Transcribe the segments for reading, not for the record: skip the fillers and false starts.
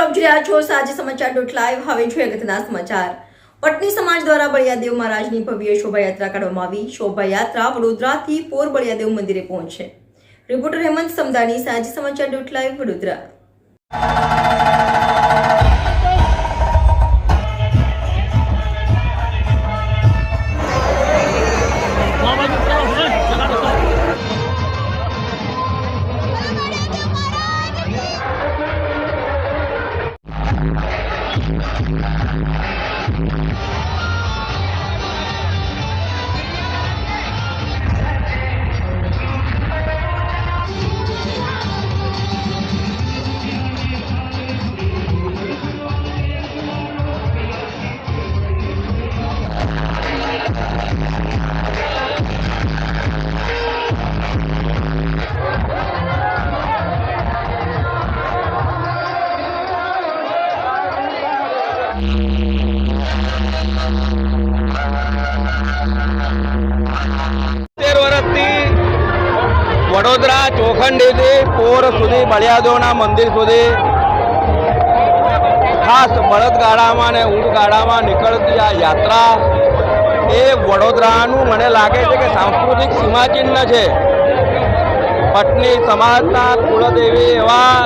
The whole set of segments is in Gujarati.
આપ જોઈ રહ્યા છો સાંજે સમાચાર .live। હવે જોઈએ અગત્યના સમાચાર। પટની સમાજ દ્વારા બળિયાદેવ મહારાજની ભવ્ય શોભાયાત્રા કાઢવામાં આવી। શોભાયાત્રા વડોદરાથી પોર બળિયાદેવ મંદિરે પહોંચશે। રિપોર્ટર હેમંત સમદાની, સાંજે સમાચાર .live વડોદરા। વડોદરા ચોખંડીથી પોર સુધી બળિયાદેવના મંદિર સુધી ખાસ બળદગાડામાં અને ઊંટગાડામાં નીકળતી આ યાત્રા એ વડોદરાનું મને લાગે છે કે સાંસ્કૃતિક સીમાચિહ્ન છે। પટની સમાજના કુળદેવી એવા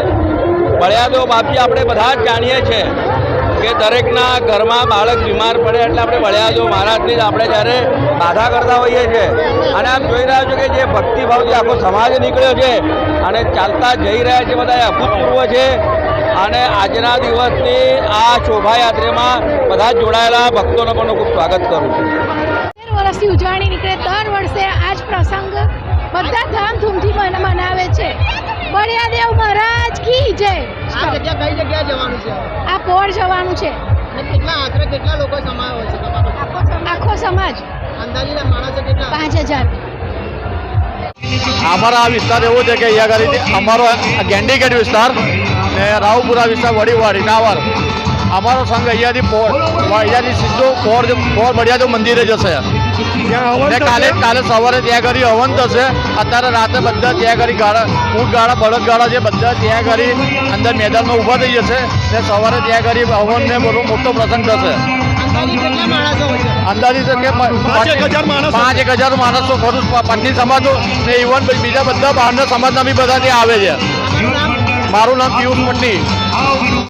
બળિયાદેવ બાપજી આપણે બધા જ જાણીએ છીએ કે દરેકના ઘરમાં બાળક બીમાર પડે એટલે આપણે બળિયાદેવ મહારાજની જ આપણે જ્યારે બાધા કરતા હોઈએ છીએ। અને આપ જોઈ રહ્યા છો કે જે ભક્તિભાવથી આખો સમાજ નીકળ્યો છે અને ચાલતા જઈ રહ્યા છે, બધા અભૂતપૂર્વ છે। અને આજના દિવસની આ શોભાયાત્રામાં બધા જોડાયેલા ભક્તોનો પણ ખૂબ સ્વાગત કરું છું। 13 વર્ષની ઉજવણી નીકળે, દર વર્ષે આ જ પ્રસંગ બધા ધામધૂમથી મનાવે છે। બળિયાદેવ મહારાજ કી જય। આ જગ્યા કઈ જગ્યાએ જવાનું છે? આ પોર જવાનું છે। આશરે કેટલા લોકો સમાયો છે તમારો? આખો સમાજ અંદાજીના માણસો કેટલા? 5000। અમારા આ વિસ્તાર એવો છે કે અહીંયા આગળ અમારો ગેન્ડીગેટ વિસ્તાર ને રાવપુરા વિસ્તાર, વડીવાડી, નાવર, અમારો સંઘ અહીંયાથી સીધો પોર બળિયાદેવ મંદિરે જશે। કાલે સવારે ત્યાં આગળ હવન થશે। અત્યારે રાતે બધા ત્યાં આગળ ઊંટ ગાડા, બળદ ગાડા છે બધા ત્યાં આગળ અંદર મેદાનમાં ઊભા થઈ જશે ને સવારે ત્યાં આગળ હવન ને બધો મોટો પ્રસંગ થશે। અંદાજિત કે 5000 માણસો ખરું પટની સમાજો ને ઇવન બીજા બધા બહારના સમાજના બી બધા ત્યાં આવે છે। મારું નામ પિયુષ પટની।